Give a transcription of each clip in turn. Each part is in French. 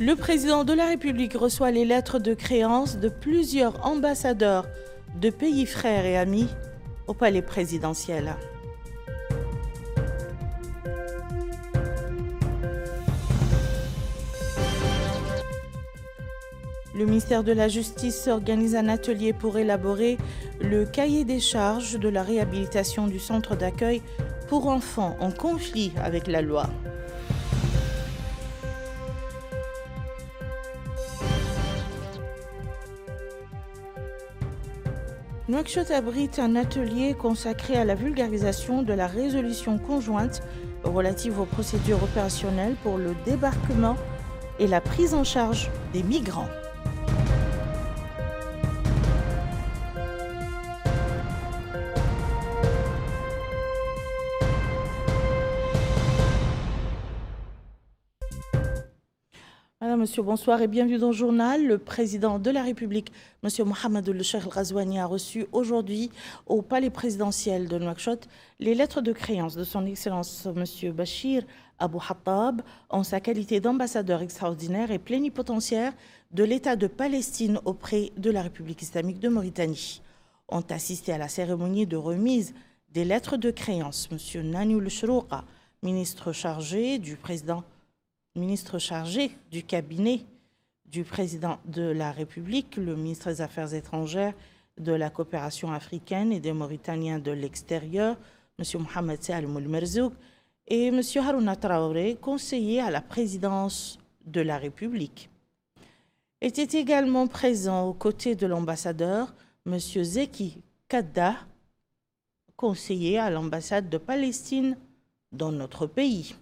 Le président de la République reçoit les lettres de créance de plusieurs ambassadeurs de pays frères et amis au palais présidentiel. Le ministère de la Justice organise un atelier pour élaborer le cahier des charges de la réhabilitation du centre d'accueil pour enfants en conflit avec la loi. Nouakchott abrite un atelier consacré à la vulgarisation de la résolution conjointe relative aux procédures opérationnelles pour le débarquement et la prise en charge des migrants. Madame, Monsieur, bonsoir et bienvenue dans le journal. Le président de la République, Monsieur Mohamed Cheikh El-Ghazouani, a reçu aujourd'hui au palais présidentiel de Nouakchott les lettres de créance de son Excellence Monsieur Bachir Abou Hattab en sa qualité d'ambassadeur extraordinaire et plénipotentiaire de l'État de Palestine auprès de la République islamique de Mauritanie. Ont assisté à la cérémonie de remise des lettres de créance Monsieur Nani Chrouqa, ministre chargé du cabinet du président de la République, le ministre des Affaires étrangères, de la coopération africaine et des Mauritaniens de l'extérieur, M. Mohamed Salim Ould-Merzouk, et M. Harouna Traoré, conseiller à la présidence de la République. Était également présent aux côtés de l'ambassadeur M. Zeki Kadda, conseiller à l'ambassade de Palestine dans notre pays.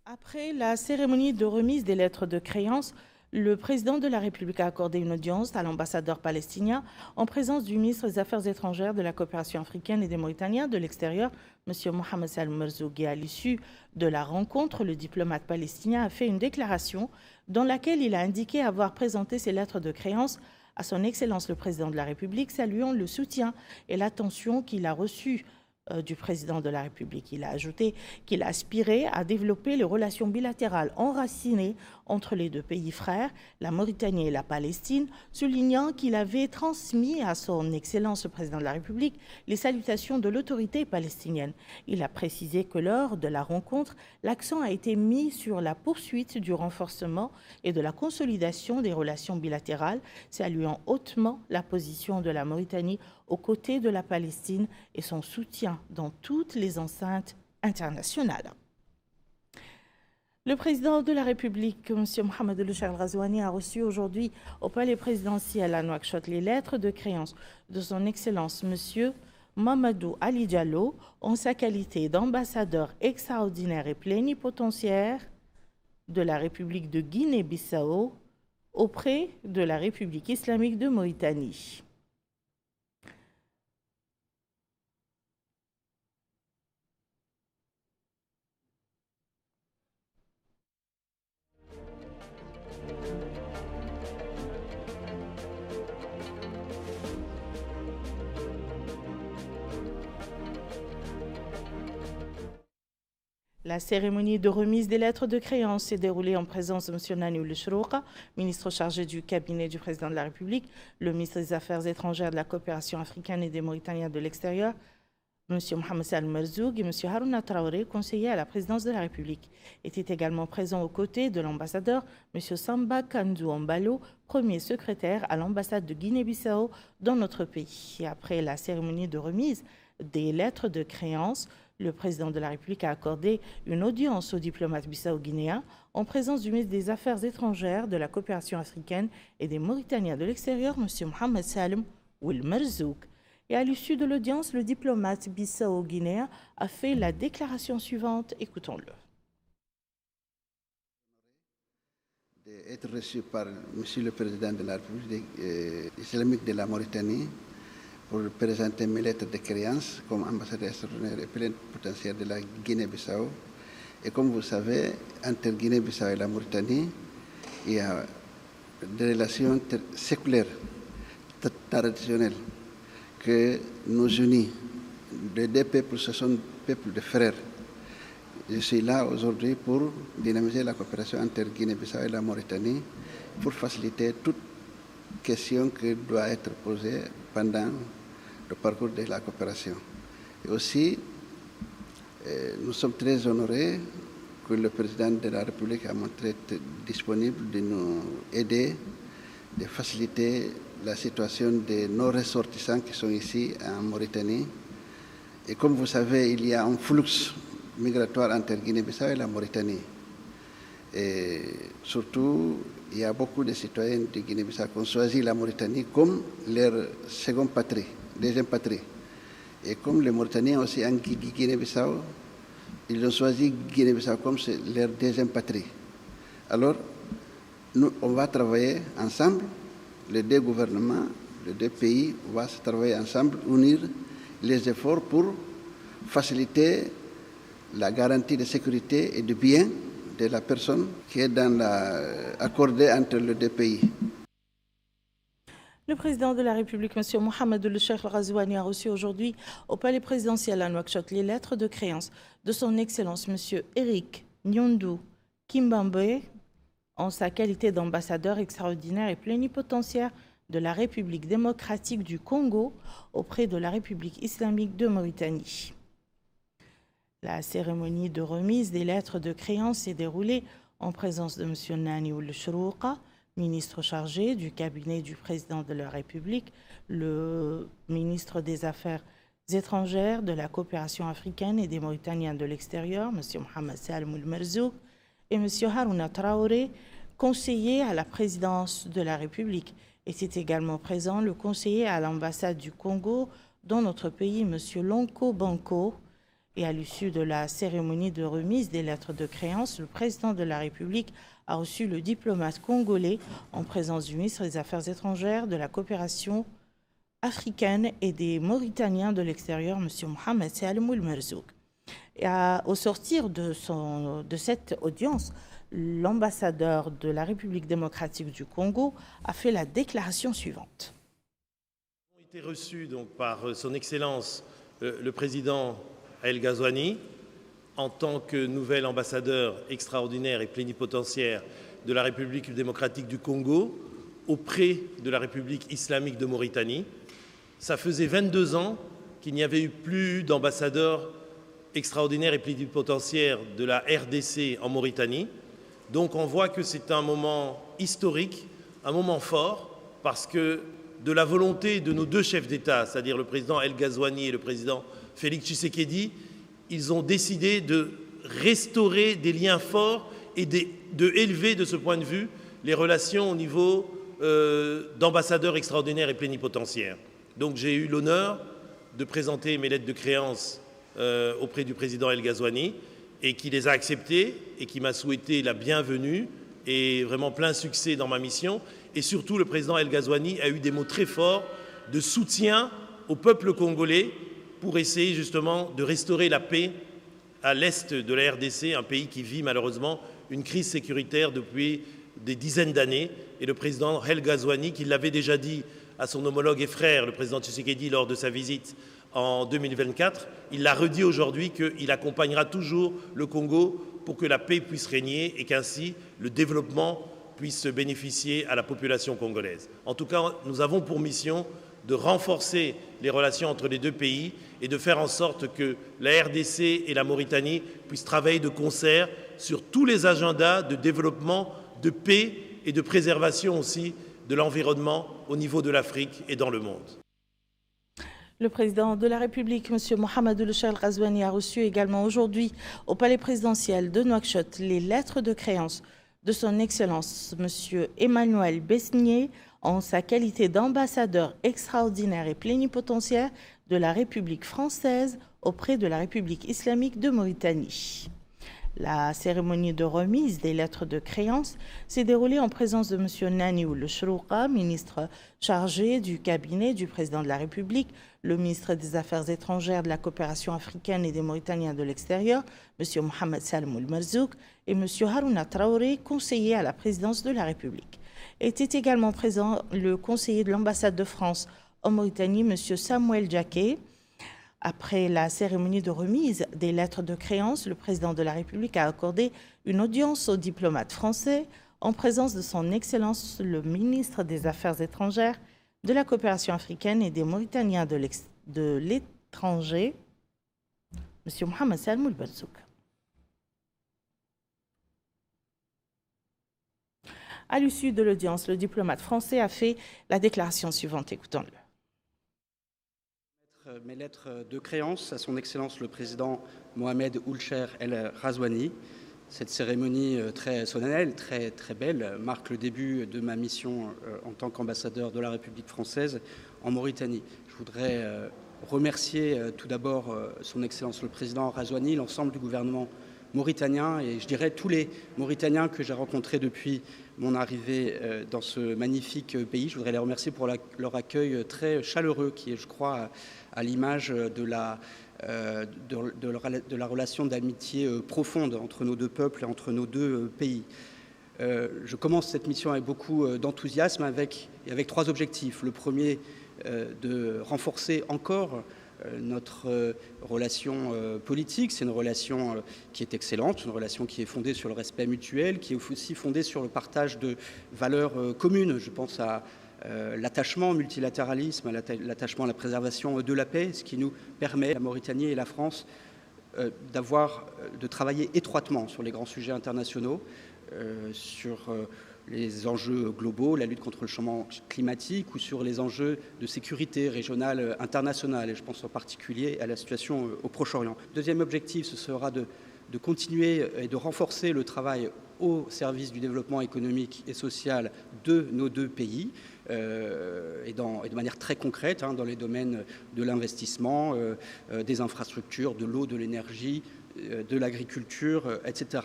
Après la cérémonie de remise des lettres de créance, le président de la République a accordé une audience à l'ambassadeur palestinien en présence du ministre des Affaires étrangères, de la coopération africaine et des Mauritaniens de l'extérieur, M. Mohamed Salim Ould-Merzouk. À l'issue de la rencontre, le diplomate palestinien a fait une déclaration dans laquelle il a indiqué avoir présenté ses lettres de créance à son Excellence le président de la République, saluant le soutien et l'attention qu'il a reçus du président de la République. Il a ajouté qu'il aspirait à développer les relations bilatérales enracinées entre les deux pays frères, la Mauritanie et la Palestine, soulignant qu'il avait transmis à son Excellence le président de la République les salutations de l'autorité palestinienne. Il a précisé que lors de la rencontre, l'accent a été mis sur la poursuite du renforcement et de la consolidation des relations bilatérales, saluant hautement la position de la Mauritanie aux côtés de la Palestine et son soutien dans toutes les enceintes internationales. Le président de la République, M. Mohamed Cheikh El-Ghazouani, a reçu aujourd'hui au palais présidentiel à Nouakchott les lettres de créance de son Excellence M. Mamadou Ali Diallo en sa qualité d'ambassadeur extraordinaire et plénipotentiaire de la République de Guinée-Bissau auprès de la République islamique de Mauritanie. La cérémonie de remise des lettres de créance s'est déroulée en présence de M. Nani Chrouqa, ministre chargé du cabinet du président de la République, le ministre des Affaires étrangères, de la coopération africaine et des Mauritaniens de l'extérieur, M. Mohamed Salim Ould-Merzouk et M. Harouna Traoré, conseiller à la présidence de la République. Étaient également présents aux côtés de l'ambassadeur M. Samba Kandou Ambalo, premier secrétaire à l'ambassade de Guinée-Bissau dans notre pays. Et après la cérémonie de remise des lettres de créance, le président de la République a accordé une audience au diplomate bissau-guinéen en présence du ministre des Affaires étrangères, de la coopération africaine et des Mauritaniens de l'extérieur, M. Mohamed Salim Ould-Merzouk. Et à l'issue de l'audience, le diplomate bissau-guinéen a fait la déclaration suivante. Écoutons-le. Être reçu par Monsieur le Président de la République islamique de la Mauritanie pour présenter mes lettres de créance comme ambassadeur extraordinaire et plénipotentiaire de la Guinée-Bissau. Et comme vous savez, entre Guinée-Bissau et la Mauritanie, il y a des relations séculaires, traditionnelles, que nous unissent. Les deux peuples, ce sont des peuples de frères. Je suis là aujourd'hui pour dynamiser la coopération entre Guinée-Bissau et la Mauritanie, pour faciliter toute question qui doit être posée pendant le parcours de la coopération. Et aussi, nous sommes très honorés que le président de la République a montré disponible de nous aider, de faciliter la situation de nos ressortissants qui sont ici en Mauritanie. Et comme vous savez, il y a un flux migratoire entre Guinée-Bissau et la Mauritanie. Et surtout, il y a beaucoup de citoyens de Guinée-Bissau qui ont choisi la Mauritanie comme leur seconde patrie, deuxième patrie. Et comme les Mauritaniens aussi en Guinée-Bissau, ils ont choisi Guinée-Bissau comme leur deuxième patrie. Alors, nous, on va travailler ensemble, les deux gouvernements, les deux pays vont travailler ensemble, unir les efforts pour faciliter la garantie de sécurité et de bien de la personne qui est accordée entre les deux pays. Le président de la République, M. Mohamed El Cheikh Ghazouani, a reçu aujourd'hui au palais présidentiel à Nouakchott les lettres de créance de son Excellence M. Eric Nyondou Kimbambe en sa qualité d'ambassadeur extraordinaire et plénipotentiaire de la République démocratique du Congo auprès de la République islamique de Mauritanie. La cérémonie de remise des lettres de créance s'est déroulée en présence de M. Nani Ould Chrouqa, ministre chargé du cabinet du président de la République, le ministre des Affaires étrangères, de la coopération africaine et des Mauritaniens de l'extérieur, M. Mohamed Salim Ould Merzouk, et M. Harouna Traoré, conseiller à la présidence de la République. Était également présent le conseiller à l'ambassade du Congo dans notre pays, M. Lonko Banko. Et à l'issue de la cérémonie de remise des lettres de créance, le président de la République a reçu le diplomate congolais en présence du ministre des Affaires étrangères, de la coopération africaine et des Mauritaniens de l'extérieur, M. Mohamed Salim Ould Merzouk. Au sortir de cette audience, l'ambassadeur de la République démocratique du Congo a fait la déclaration suivante. Nous avons été reçus donc, par son Excellence le président El Ghazouani en tant que nouvel ambassadeur extraordinaire et plénipotentiaire de la République démocratique du Congo auprès de la République islamique de Mauritanie. Ça faisait 22 ans qu'il n'y avait eu plus d'ambassadeur extraordinaire et plénipotentiaire de la RDC en Mauritanie. Donc on voit que c'est un moment historique, un moment fort, parce que de la volonté de nos deux chefs d'État, c'est-à-dire le président El Ghazouani et le président Félix Tshisekedi, ils ont décidé de restaurer des liens forts et de élever de ce point de vue les relations au niveau d'ambassadeurs extraordinaires et plénipotentiaires. Donc j'ai eu l'honneur de présenter mes lettres de créance auprès du président El Ghazouani et qui les a acceptées et qui m'a souhaité la bienvenue et vraiment plein succès dans ma mission. Et surtout, le président El Ghazouani a eu des mots très forts de soutien au peuple congolais pour essayer justement de restaurer la paix à l'est de la RDC, un pays qui vit malheureusement une crise sécuritaire depuis des dizaines d'années. Et le président El Ghazouani, qui l'avait déjà dit à son homologue et frère, le président Tshisekedi, lors de sa visite en 2024, il l'a redit aujourd'hui qu'il accompagnera toujours le Congo pour que la paix puisse régner et qu'ainsi le développement puisse bénéficier à la population congolaise. En tout cas, nous avons pour mission de renforcer les relations entre les deux pays et de faire en sorte que la RDC et la Mauritanie puissent travailler de concert sur tous les agendas de développement, de paix et de préservation aussi de l'environnement au niveau de l'Afrique et dans le monde. Le président de la République, M. Mohamed El Cheikh Ghazouani, a reçu également aujourd'hui au palais présidentiel de Nouakchott les lettres de créance de son Excellence M. Emmanuel Besnier en sa qualité d'ambassadeur extraordinaire et plénipotentiaire de la République française auprès de la République islamique de Mauritanie. La cérémonie de remise des lettres de créance s'est déroulée en présence de M. Nani Ould-Chrouqa, ministre chargé du cabinet du président de la République, le ministre des Affaires étrangères, de la coopération africaine et des Mauritaniens de l'extérieur, M. Mohamed Salem Ould-Marzouk, et M. Harouna Traoré, conseiller à la présidence de la République. Était également présent le conseiller de l'ambassade de France en Mauritanie, M. Samuel Djaké. Après la cérémonie de remise des lettres de créance, le président de la République a accordé une audience aux diplomates français en présence de son Excellence le ministre des Affaires étrangères, de la coopération africaine et des Mauritaniens de l'étranger, M. Mohamed Salem Ould-Marzouk. À l'issue de l'audience, le diplomate français a fait la déclaration suivante. Écoutons-le. Mes lettres de créance à son Excellence le Président Mohamed Ould El Ghazouani. Cette cérémonie très solennelle, très belle, marque le début de ma mission en tant qu'ambassadeur de la République française en Mauritanie. Je voudrais remercier tout d'abord son Excellence le Président Ghazouani, l'ensemble du gouvernement mauritanien et je dirais tous les Mauritaniens que j'ai rencontrés depuis mon arrivée dans ce magnifique pays. Je voudrais les remercier pour leur accueil très chaleureux qui est, je crois, à l'image de la relation d'amitié profonde entre nos deux peuples et entre nos deux pays. Je commence cette mission avec beaucoup d'enthousiasme avec trois objectifs. Le premier, de renforcer encore notre relation politique. C'est une relation qui est excellente, une relation qui est fondée sur le respect mutuel, qui est aussi fondée sur le partage de valeurs communes. Je pense à l'attachement au multilatéralisme, l'attachement à la préservation de la paix, ce qui nous permet, la Mauritanie et la France, de travailler étroitement sur les grands sujets internationaux, sur les enjeux globaux, la lutte contre le changement climatique ou sur les enjeux de sécurité régionale, internationale. Et je pense en particulier à la situation au Proche-Orient. Deuxième objectif, ce sera de continuer et de renforcer le travail au service du développement économique et social de nos deux pays et de manière très concrète dans les domaines de l'investissement, des infrastructures, de l'eau, de l'énergie, de l'agriculture, etc.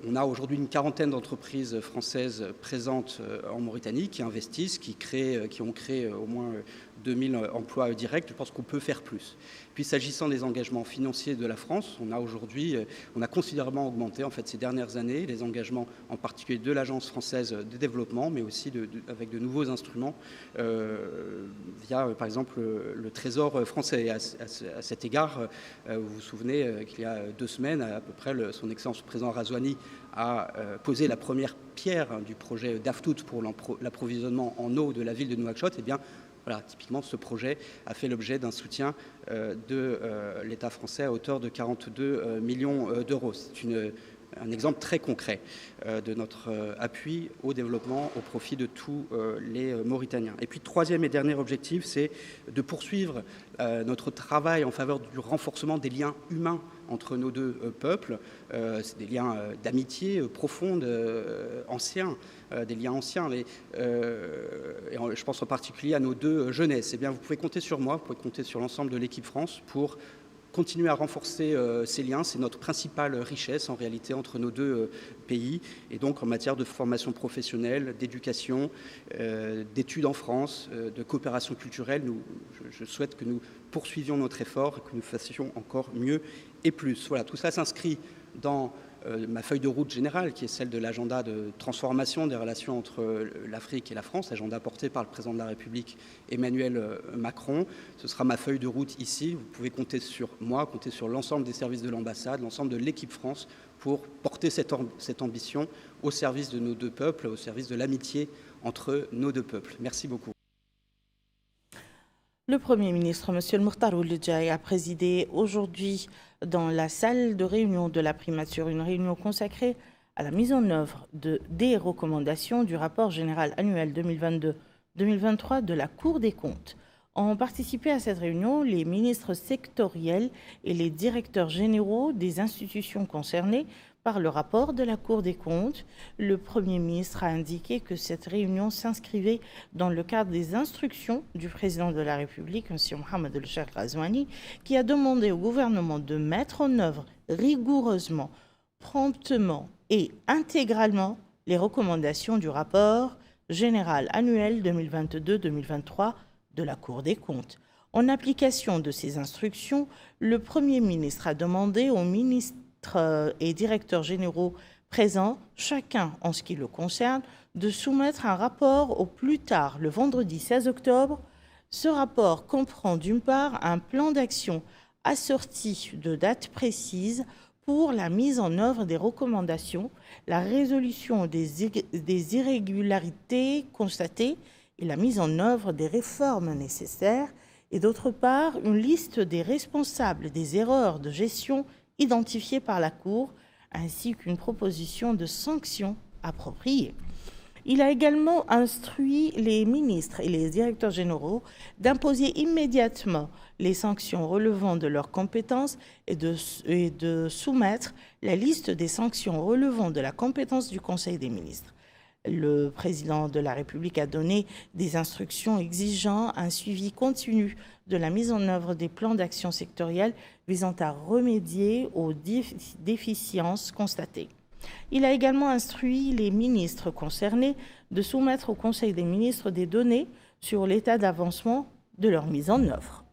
On a aujourd'hui une quarantaine d'entreprises françaises présentes en Mauritanie qui investissent, qui ont créé au moins 2000 emplois directs. Je pense qu'on peut faire plus. Puis s'agissant des engagements financiers de la France, on a considérablement augmenté en fait ces dernières années les engagements en particulier de l'Agence française de développement, mais aussi avec de nouveaux instruments via par exemple le Trésor français. À cet égard, vous vous souvenez qu'il y a 2 semaines à peu près, son Excellence le Président Ghazouani a posé la première pierre du projet d'Aftout pour l'approvisionnement en eau de la ville de Nouakchott. Eh bien, voilà, typiquement, ce projet a fait l'objet d'un soutien de l'État français à hauteur de 42 millions d'euros. C'est un exemple très concret de notre appui au développement au profit de tous les Mauritaniens. Et puis, troisième et dernier objectif, c'est de poursuivre notre travail en faveur du renforcement des liens humains entre nos deux peuples. C'est des liens d'amitié profonde, anciens, des liens anciens. Et je pense en particulier à nos deux jeunesses. Eh bien, vous pouvez compter sur moi, vous pouvez compter sur l'ensemble de l'équipe France pour continuer à renforcer ces liens. C'est notre principale richesse en réalité entre nos deux pays. Et donc en matière de formation professionnelle, d'éducation, d'études en France, de coopération culturelle, je souhaite que nous poursuivions notre effort et que nous fassions encore mieux et plus. Voilà, tout ça s'inscrit dans ma feuille de route générale, qui est celle de l'agenda de transformation des relations entre l'Afrique et la France, agenda porté par le président de la République Emmanuel Macron. Ce sera ma feuille de route ici. Vous pouvez compter sur moi, compter sur l'ensemble des services de l'ambassade, l'ensemble de l'équipe France pour porter cette ambition au service de nos deux peuples, au service de l'amitié entre nos deux peuples. Merci beaucoup. Le Premier ministre, M. El Mokhtar Ould Djaï, a présidé aujourd'hui dans la salle de réunion de la primature une réunion consacrée à la mise en œuvre des recommandations du rapport général annuel 2022-2023 de la Cour des comptes. Ont participé à cette réunion les ministres sectoriels et les directeurs généraux des institutions concernées par le rapport de la Cour des comptes. Le Premier ministre a indiqué que cette réunion s'inscrivait dans le cadre des instructions du président de la République, M. Mohamed El Ghazouani, qui a demandé au gouvernement de mettre en œuvre rigoureusement promptement et intégralement les recommandations du rapport général annuel 2022-2023 de la Cour des comptes. En application de ces instructions, le Premier ministre a demandé aux ministres et directeurs généraux présents, chacun en ce qui le concerne, de soumettre un rapport au plus tard le vendredi 16 octobre. Ce rapport comprend d'une part un plan d'action assorti de dates précises pour la mise en œuvre des recommandations, la résolution des irrégularités constatées et la mise en œuvre des réformes nécessaires, et d'autre part une liste des responsables des erreurs de gestion identifiées par la Cour, ainsi qu'une proposition de sanctions appropriées. Il a également instruit les ministres et les directeurs généraux d'imposer immédiatement les sanctions relevant de leurs compétences et de soumettre la liste des sanctions relevant de la compétence du Conseil des ministres. Le président de la République a donné des instructions exigeant un suivi continu de la mise en œuvre des plans d'action sectoriels visant à remédier aux déficiences constatées. Il a également instruit les ministres concernés de soumettre au Conseil des ministres des données sur l'état d'avancement de leur mise en œuvre.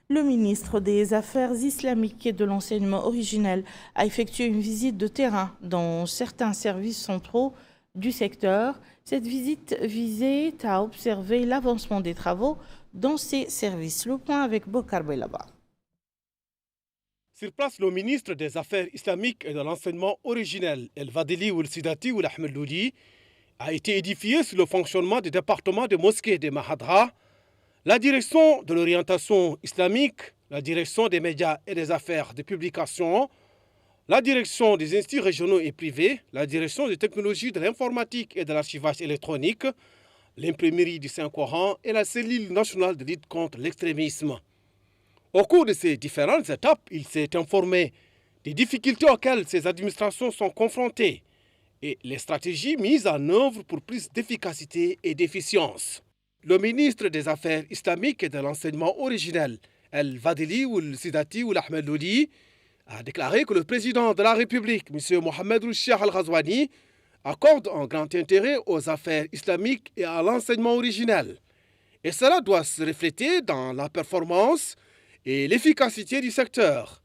Le ministre des Affaires islamiques et de l'enseignement originel a effectué une visite de terrain dans certains services centraux du secteur. Cette visite visait à observer l'avancement des travaux dans ces services. Le point avec Bokar Belaba. Sur place, le ministre des Affaires islamiques et de l'enseignement originel, El Vadili Ould Sidati Ould Ahmed Loudi, a été édifié sur le fonctionnement des départements de mosquées de Mahadra, la direction de l'orientation islamique, la direction des médias et des affaires de publication, la direction des instituts régionaux et privés, la direction des technologies de l'informatique et de l'archivage électronique, l'imprimerie du Saint-Coran et la cellule nationale de lutte contre l'extrémisme. Au cours de ces différentes étapes, il s'est informé des difficultés auxquelles ces administrations sont confrontées et les stratégies mises en œuvre pour plus d'efficacité et d'efficience. Le ministre des Affaires islamiques et de l'enseignement originel, El Vadili Ould Sidati Ould Ahmed Loudi, a déclaré que le président de la République, M. Mohamed Rouchia Al-Ghazouani, accorde un grand intérêt aux affaires islamiques et à l'enseignement originel. Et cela doit se refléter dans la performance et l'efficacité du secteur,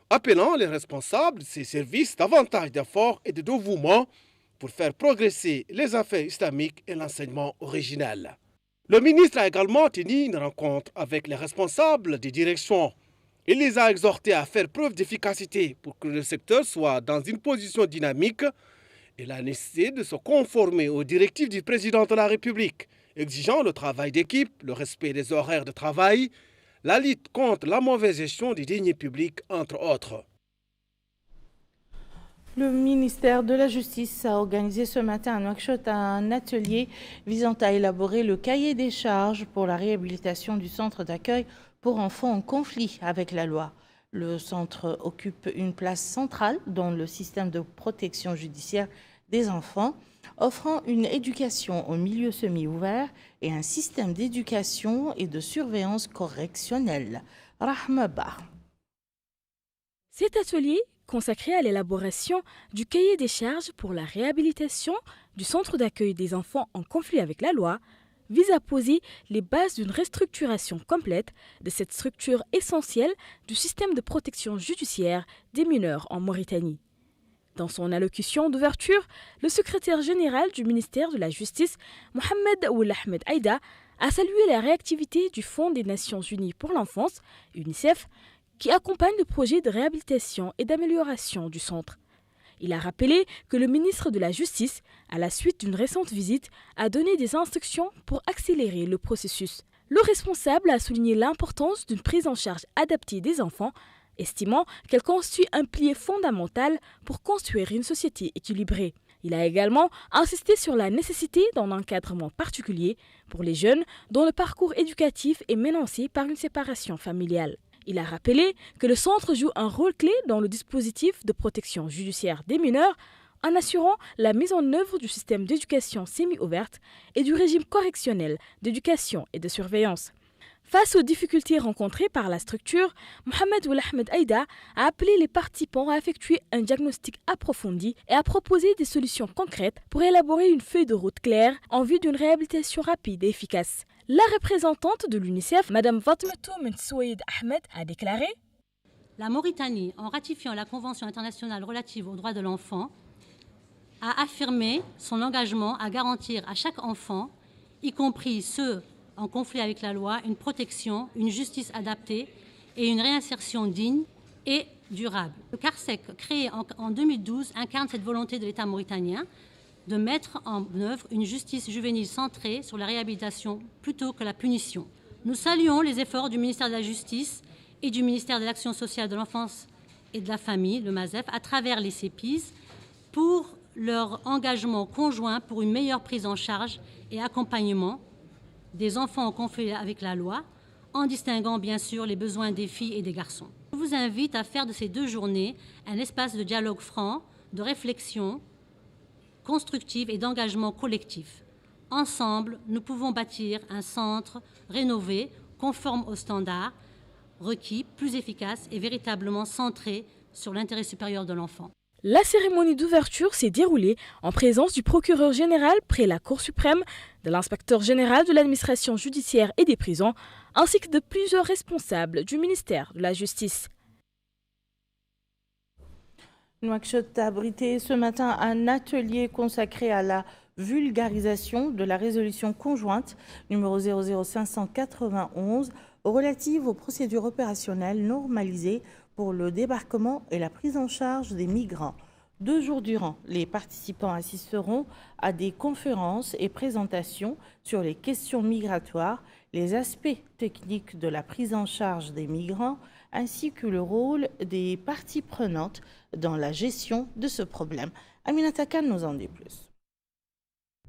appelant les responsables de ces services davantage d'efforts et de dévouement pour faire progresser les affaires islamiques et l'enseignement originel. Le ministre a également tenu une rencontre avec les responsables des directions. Il les a exhortés à faire preuve d'efficacité pour que le secteur soit dans une position dynamique et la nécessité de se conformer aux directives du président de la République, exigeant le travail d'équipe, le respect des horaires de travail, la lutte contre la mauvaise gestion des deniers publics, entre autres. Le ministère de la Justice a organisé ce matin à Nouakchott un atelier visant à élaborer le cahier des charges pour la réhabilitation du centre d'accueil pour enfants en conflit avec la loi. Le centre occupe une place centrale dans le système de protection judiciaire des enfants, offrant une éducation au milieu semi-ouvert et un système d'éducation et de surveillance correctionnelle. Rahma Ba. Cet atelier, consacré à l'élaboration du cahier des charges pour la réhabilitation du centre d'accueil des enfants en conflit avec la loi, vise à poser les bases d'une restructuration complète de cette structure essentielle du système de protection judiciaire des mineurs en Mauritanie. Dans son allocution d'ouverture, le secrétaire général du ministère de la Justice, Mohamed Ould Ahmed Aïda, a salué la réactivité du Fonds des Nations Unies pour l'enfance, UNICEF, qui accompagne le projet de réhabilitation et d'amélioration du centre. Il a rappelé que le ministre de la Justice, à la suite d'une récente visite, a donné des instructions pour accélérer le processus. Le responsable a souligné l'importance d'une prise en charge adaptée des enfants, estimant qu'elle constitue un pilier fondamental pour construire une société équilibrée. Il a également insisté sur la nécessité d'un encadrement particulier pour les jeunes dont le parcours éducatif est menacé par une séparation familiale. Il a rappelé que le centre joue un rôle clé dans le dispositif de protection judiciaire des mineurs en assurant la mise en œuvre du système d'éducation semi-ouverte et du régime correctionnel d'éducation et de surveillance. Face aux difficultés rencontrées par la structure, Mohamed Oulahmed Aïda a appelé les participants à effectuer un diagnostic approfondi et à proposer des solutions concrètes pour élaborer une feuille de route claire en vue d'une réhabilitation rapide et efficace. La représentante de l'UNICEF, Mme Fatmatou Mensouid Ahmed, a déclaré: La Mauritanie, en ratifiant la Convention internationale relative aux droits de l'enfant, a affirmé son engagement à garantir à chaque enfant, y compris ceux en conflit avec la loi, une protection, une justice adaptée et une réinsertion digne et durable. Le CARSEC, créé en 2012, incarne cette volonté de l'État mauritanien de mettre en œuvre une justice juvénile centrée sur la réhabilitation plutôt que la punition. Nous saluons les efforts du ministère de la Justice et du ministère de l'Action sociale de l'enfance et de la famille, le MASEF, à travers les CEPIS, pour leur engagement conjoint pour une meilleure prise en charge et accompagnement des enfants en conflit avec la loi, en distinguant bien sûr les besoins des filles et des garçons. Je vous invite à faire de ces 2 journées un espace de dialogue franc, de réflexion constructive et d'engagement collectif. Ensemble, nous pouvons bâtir un centre rénové, conforme aux standards requis, plus efficace et véritablement centré sur l'intérêt supérieur de l'enfant. La cérémonie d'ouverture s'est déroulée en présence du procureur général près la Cour suprême, de l'inspecteur général de l'administration judiciaire et des prisons, ainsi que de plusieurs responsables du ministère de la Justice. Nouakchott a abrité ce matin un atelier consacré à la vulgarisation de la résolution conjointe numéro 00591 relative aux procédures opérationnelles normalisées pour le débarquement et la prise en charge des migrants. 2 jours durant, les participants assisteront à des conférences et présentations sur les questions migratoires, les aspects techniques de la prise en charge des migrants, ainsi que le rôle des parties prenantes dans la gestion de ce problème. Aminata Khan nous en dit plus.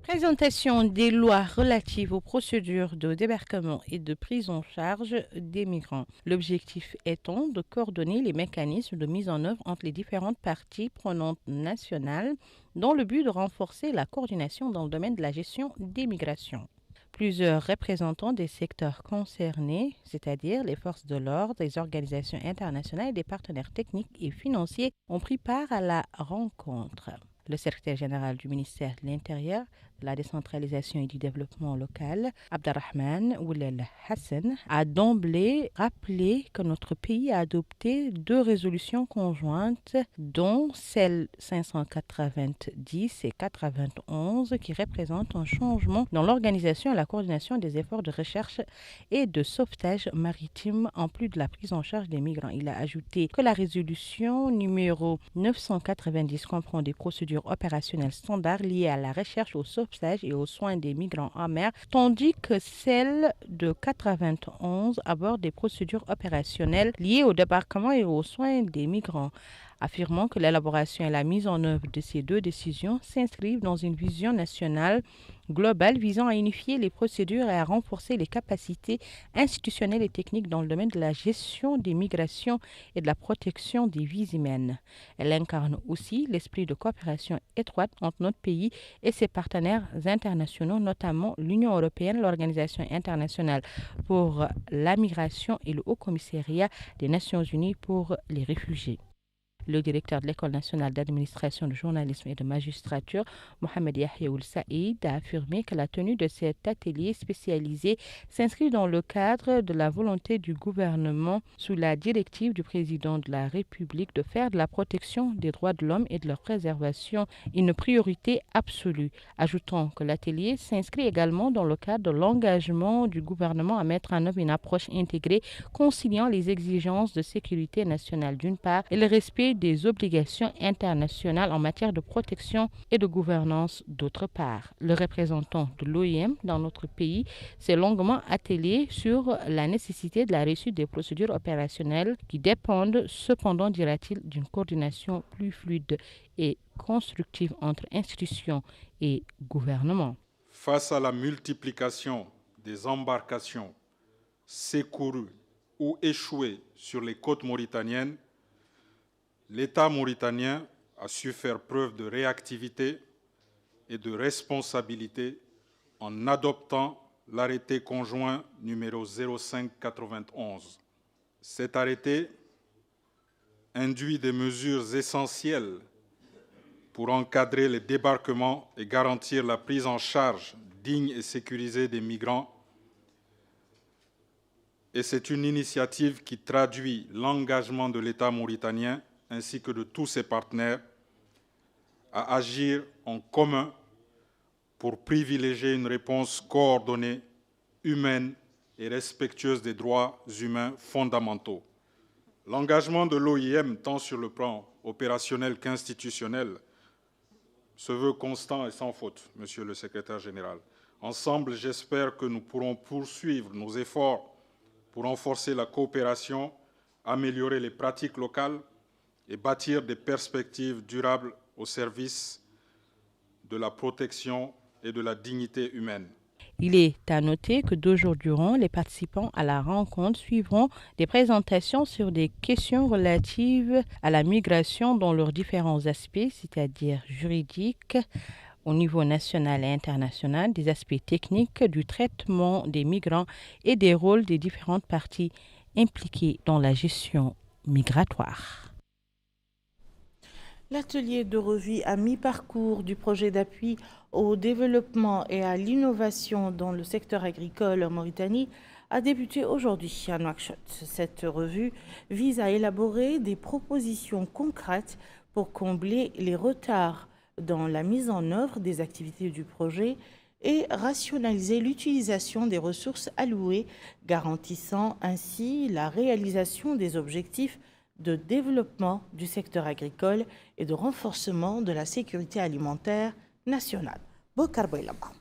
Présentation des lois relatives aux procédures de débarquement et de prise en charge des migrants. L'objectif étant de coordonner les mécanismes de mise en œuvre entre les différentes parties prenantes nationales dans le but de renforcer la coordination dans le domaine de la gestion des migrations. Plusieurs représentants des secteurs concernés, c'est-à-dire les forces de l'ordre, les organisations internationales et des partenaires techniques et financiers, ont pris part à la rencontre. Le secrétaire général du ministère de l'Intérieur, de la décentralisation et du développement local, Abderrahman Oulel Hassan, a d'emblée rappelé que notre pays a adopté 2 résolutions conjointes, dont celle 590 et 91, qui représentent un changement dans l'organisation et la coordination des efforts de recherche et de sauvetage maritime, en plus de la prise en charge des migrants. Il a ajouté que la résolution numéro 990 comprend des procédures opérationnelles standards liées à la recherche, au sauvetage et aux soins des migrants en mer, tandis que celle de 91 aborde des procédures opérationnelles liées au débarquement et aux soins des migrants, affirmant que l'élaboration et la mise en œuvre de ces 2 décisions s'inscrivent dans une vision nationale globale visant à unifier les procédures et à renforcer les capacités institutionnelles et techniques dans le domaine de la gestion des migrations et de la protection des vies humaines. Elle incarne aussi l'esprit de coopération étroite entre notre pays et ses partenaires internationaux, notamment l'Union européenne, l'Organisation internationale pour la migration et le Haut-Commissariat des Nations unies pour les réfugiés. Le directeur de l'École nationale d'administration, de journalisme et de magistrature, Mohamed Yahya Ould Saïd, a affirmé que la tenue de cet atelier spécialisé s'inscrit dans le cadre de la volonté du gouvernement, sous la directive du président de la République, de faire de la protection des droits de l'homme et de leur préservation une priorité absolue, ajoutant que l'atelier s'inscrit également dans le cadre de l'engagement du gouvernement à mettre en œuvre une approche intégrée conciliant les exigences de sécurité nationale d'une part et le respect des obligations internationales en matière de protection et de gouvernance d'autre part. Le représentant de l'OIM dans notre pays s'est longuement attelé sur la nécessité de la réussite des procédures opérationnelles qui dépendent cependant, dira-t-il, d'une coordination plus fluide et constructive entre institutions et gouvernements. Face à la multiplication des embarcations secourues ou échouées sur les côtes mauritaniennes, l'État mauritanien a su faire preuve de réactivité et de responsabilité en adoptant l'arrêté conjoint numéro 0591. Cet arrêté induit des mesures essentielles pour encadrer les débarquements et garantir la prise en charge digne et sécurisée des migrants. Et c'est une initiative qui traduit l'engagement de l'État mauritanien ainsi que de tous ses partenaires à agir en commun pour privilégier une réponse coordonnée, humaine et respectueuse des droits humains fondamentaux. L'engagement de l'OIM, tant sur le plan opérationnel qu'institutionnel, se veut constant et sans faute, Monsieur le Secrétaire général. Ensemble, j'espère que nous pourrons poursuivre nos efforts pour renforcer la coopération, améliorer les pratiques locales et bâtir des perspectives durables au service de la protection et de la dignité humaine. Il est à noter que 2 jours durant, les participants à la rencontre suivront des présentations sur des questions relatives à la migration dans leurs différents aspects, c'est-à-dire juridiques, au niveau national et international, des aspects techniques du traitement des migrants et des rôles des différentes parties impliquées dans la gestion migratoire. L'atelier de revue à mi-parcours du projet d'appui au développement et à l'innovation dans le secteur agricole en Mauritanie a débuté aujourd'hui à Nouakchott. Cette revue vise à élaborer des propositions concrètes pour combler les retards dans la mise en œuvre des activités du projet et rationaliser l'utilisation des ressources allouées, garantissant ainsi la réalisation des objectifs de développement du secteur agricole et de renforcement de la sécurité alimentaire nationale. Bokar Boylaba.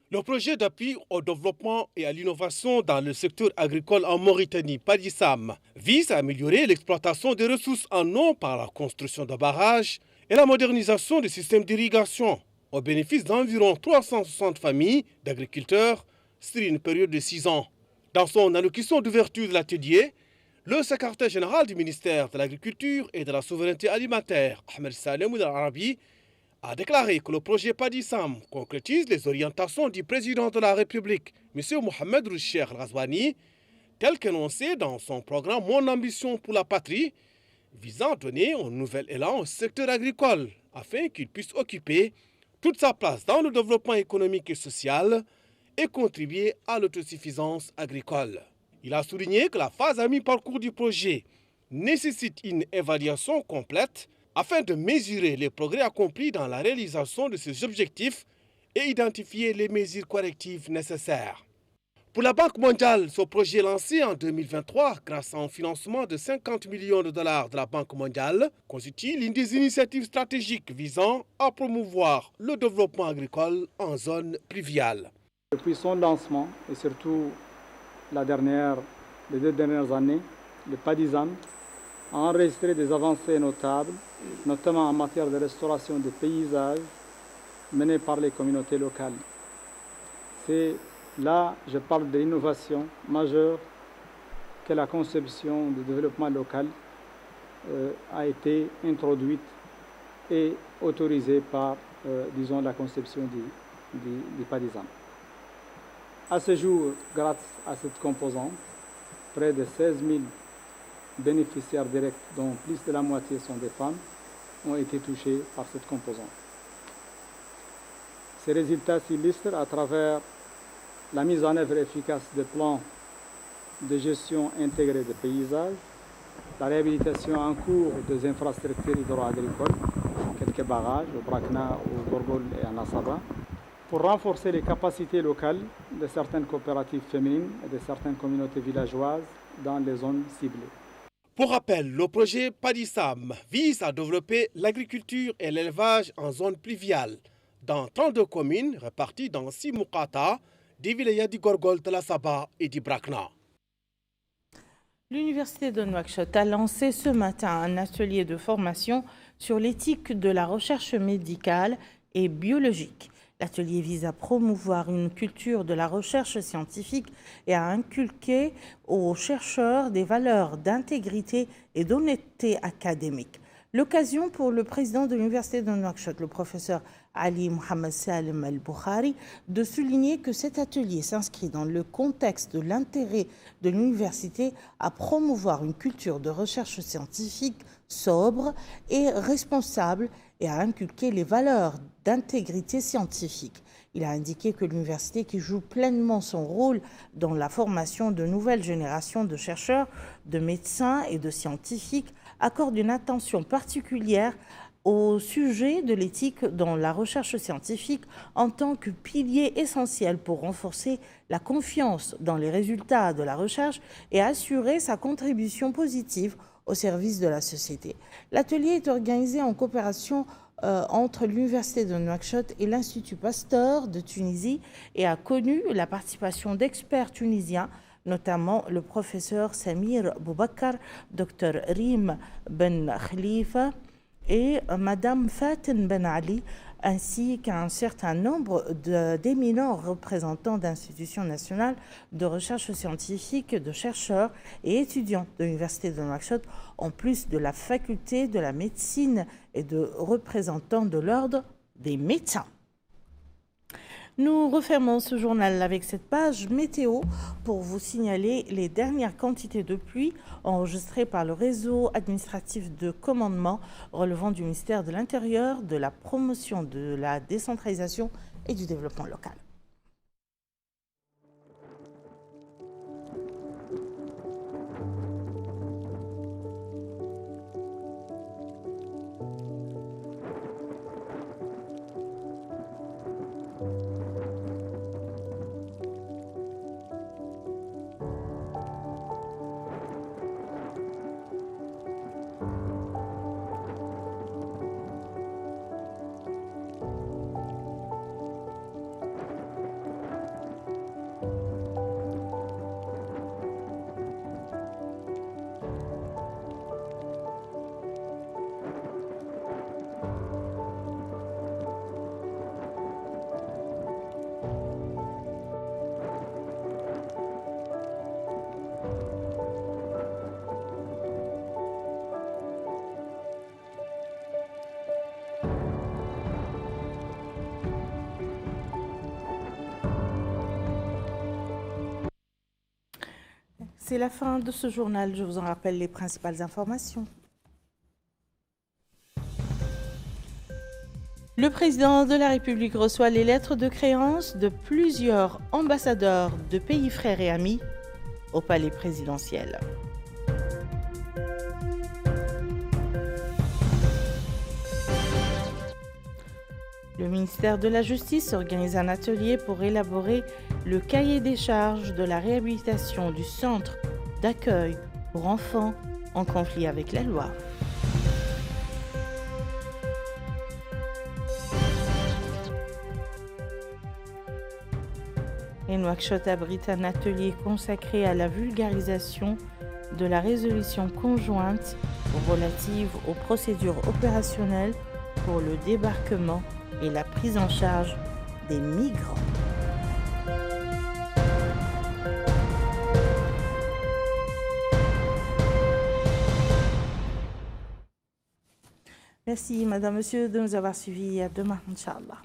Le projet d'appui au développement et à l'innovation dans le secteur agricole en Mauritanie, PADISAM, vise à améliorer l'exploitation des ressources en eau par la construction de barrages et la modernisation des systèmes d'irrigation au bénéfice d'environ 360 familles d'agriculteurs sur une période de 6 ans. Dans son allocution d'ouverture de l'atelier, le secrétaire général du ministère de l'Agriculture et de la Souveraineté alimentaire, Ahmed Salem Al-Arabi, a déclaré que le projet PADISAM concrétise les orientations du président de la République, M. Mohamed Rocher Al-Ghazouani, tel qu'énoncé dans son programme Mon ambition pour la patrie, visant à donner un nouvel élan au secteur agricole afin qu'il puisse occuper toute sa place dans le développement économique et social et contribuer à l'autosuffisance agricole. Il a souligné que la phase à mi-parcours du projet nécessite une évaluation complète afin de mesurer les progrès accomplis dans la réalisation de ces objectifs et identifier les mesures correctives nécessaires. Pour la Banque mondiale, ce projet lancé en 2023 grâce à un financement de 50 millions de dollars de la Banque mondiale constitue l'une des initiatives stratégiques visant à promouvoir le développement agricole en zone pluviale. Depuis son lancement et surtout les 2 dernières années, le PADISAM a enregistré des avancées notables, notamment en matière de restauration des paysages menés par les communautés locales. C'est là, je parle de l'innovation majeure que la conception du développement local a été introduite et autorisée par, la conception du PADISAM. À ce jour, grâce à cette composante, près de 16 000 bénéficiaires directs, dont plus de la moitié sont des femmes, ont été touchés par cette composante. Ces résultats s'illustrent à travers la mise en œuvre efficace de plans de gestion intégrée des paysages, la réhabilitation en cours des infrastructures hydro-agricoles, quelques barrages au Brakna, au Gorgol et à Nassaba, pour renforcer les capacités locales de certaines coopératives féminines et de certaines communautés villageoises dans les zones ciblées. Pour rappel, le projet PADISAM vise à développer l'agriculture et l'élevage en zone pluviale dans 32 communes réparties dans 6 mouqata des vilayas du Gorgol, de la Saba et du Brakna. L'Université de Nouakchott a lancé ce matin un atelier de formation sur l'éthique de la recherche médicale et biologique. L'atelier vise à promouvoir une culture de la recherche scientifique et à inculquer aux chercheurs des valeurs d'intégrité et d'honnêteté académique. L'occasion pour le président de l'Université de Nouakchott, le professeur Ali Mohamed Salem Al-Boukhari, de souligner que cet atelier s'inscrit dans le contexte de l'intérêt de l'université à promouvoir une culture de recherche scientifique sobre et responsable et à inculquer les valeurs d'intégrité scientifique. Il a indiqué que l'université, qui joue pleinement son rôle dans la formation de nouvelles générations de chercheurs, de médecins et de scientifiques, accorde une attention particulière au sujet de l'éthique dans la recherche scientifique en tant que pilier essentiel pour renforcer la confiance dans les résultats de la recherche et assurer sa contribution positive au service de la société. L'atelier est organisé en coopération entre l'Université de Nouakchott et l'Institut Pasteur de Tunisie et a connu la participation d'experts tunisiens, notamment le professeur Samir Boubakar, Dr Rim Ben Khalifa et Madame Faten Ben Ali, ainsi qu'un certain nombre d'éminents représentants d'institutions nationales de recherche scientifique, de chercheurs et étudiants de l'Université de Nouakchott, en plus de la faculté de la médecine et de représentants de l'ordre des médecins. Nous refermons ce journal avec cette page météo pour vous signaler les dernières quantités de pluie enregistrées par le réseau administratif de commandement relevant du ministère de l'Intérieur, de la promotion de la décentralisation et du développement local. C'est la fin de ce journal. Je vous en rappelle les principales informations. Le président de la République reçoit les lettres de créance de plusieurs ambassadeurs de pays frères et amis au palais présidentiel. Le ministère de la Justice organise un atelier pour élaborer le cahier des charges de la réhabilitation du centre d'accueil pour enfants en conflit avec la loi. Et Nouakchott abrite un atelier consacré à la vulgarisation de la résolution conjointe relative aux procédures opérationnelles pour le débarquement et la prise en charge des migrants. Merci, Madame, Monsieur, de nous avoir suivis. À demain, Inch'Allah.